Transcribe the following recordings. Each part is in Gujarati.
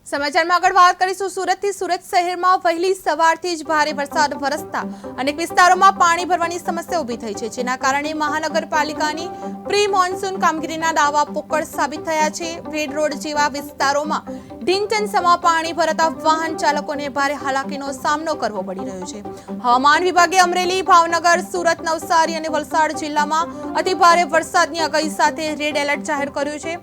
સમાચારમાં આગળ વાત કરીશું સુરતથી। સુરત શહેરમાં વહેલી સવારથી જ ભારે વરસાદ વરસતા અનેક વિસ્તારોમાં પાણી ભરવાની સમસ્યા ઊભી થઈ છે, જેના કારણે મહાનગરપાલિકાની પ્રી મોન્સૂન કામગીરીના દાવા પોકળ સાબિત થયા છે। રેડ રોડ જેવા વિસ્તારોમાં ઢીંચણ સમા પાણી ભરાતા વાહન ચાલકોને ભારે હાલાકીનો સામનો કરવો પડી રહ્યો છે। હવામાન વિભાગે અમરેલી, ભાવનગર, સુરત, નવસારી અને વલસાડ જિલ્લામાં અતિ ભારે વરસાદની આગાહી સાથે રેડ એલર્ટ જાહેર કર્યું છે,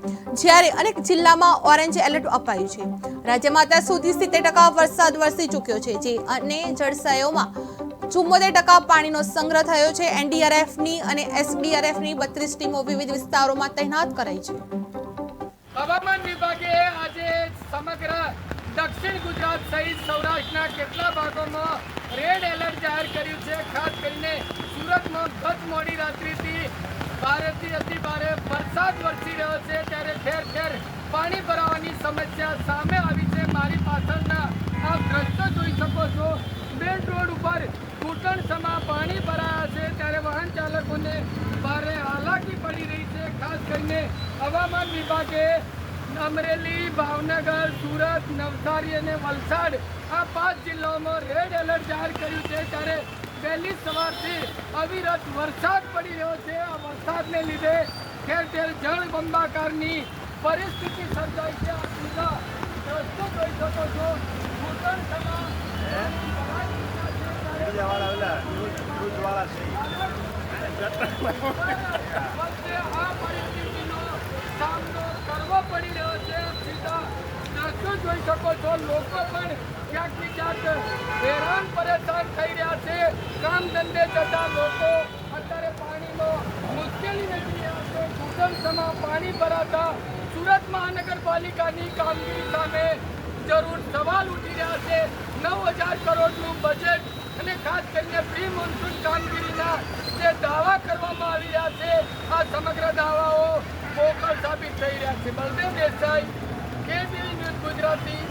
જ્યારે અનેક જિલ્લામાં ઓરેન્જ એલર્ટ અપાયું છે। રાજ્યમાં અત્યાર સુધી 70% વરસાદ વરસી ચૂક્યો છે, જે અને જળાશયોમાં 74% પાણીનો સંગ્રહ થયો છે। એનડીઆરએફની અને એસડીઆરએફની 32 ટીમો વિવિધ વિસ્તારોમાં તૈનાત કરાઈ છે। હવામાન વિભાગે આજે સમગ્ર દક્ષિણ ગુજરાત સહિત સૌરાષ્ટ્રના કેટલા ભાગોમાં રેડ એલર્ટ જાહેર કર્યું છે। ખાસ કરીને સુરતમાં ગત મોડી રાત્રિથી ભારેથી અતિ ભારે વરસાદ વરસી રહ્યો છે, ત્યારે ઠેર ઠેર પાણી ભરાવાની સમસ્યા સામે આવી છે। મારી પાછળના આપ દ્રશ્યો જોઈ શકો છો। મેઇન રોડ ઉપર ઘૂંટણસમાં પાણી ભરાયા છે, ત્યારે વાહન ચાલકોને ભારે હાલાકી પડી રહી છે। ખાસ કરીને હવામાન વિભાગે અમરેલી, ભાવનગર, સુરત, નવસારી અને વલસાડ આ 5 જિલ્લાઓમાં રેડ એલર્ટ જાહેર કર્યું છે, ત્યારે વહેલી સવારથી અવિરત વરસાદ પડી રહ્યો છે। આ વરસાદને લીધે ઠેર ઠેર જળબંબાકારની પરિસ્થિતિ સર્જાઈ છે। આ સીધા રસ્તો જોઈ શકો છો। ઘૂંટણસમાં આ પરિસ્થિતિનો સામનો કરવો પડી રહ્યો છે। સીધા દ્રશ્યો જોઈ શકો છો। લોકો પણ ક્યાંક ને ક્યાંક હેરાન પરેશાન થઈ રહ્યા છે। કામ ધંધે જતા લોકો અત્યારે પાણીમાં મુશ્કેલી વેઠી રહ્યા છે। ઘૂંટણસમાં પાણી ભરાતા સુરત મહાનગરપાલિકાની કામગીરી સામે જરૂર સવાલ ઉઠી રહ્યા છે। 9000 કરોડનું બજેટ અને ખાસ કરીને પ્રી મોન્સૂન કામગીરીના જે દાવા કરવામાં આવી રહ્યા છે, આ સમગ્ર દાવાઓ પોકળ સાબિત થઈ રહ્યા છે। Baldev Desai, KTV news Gujarati.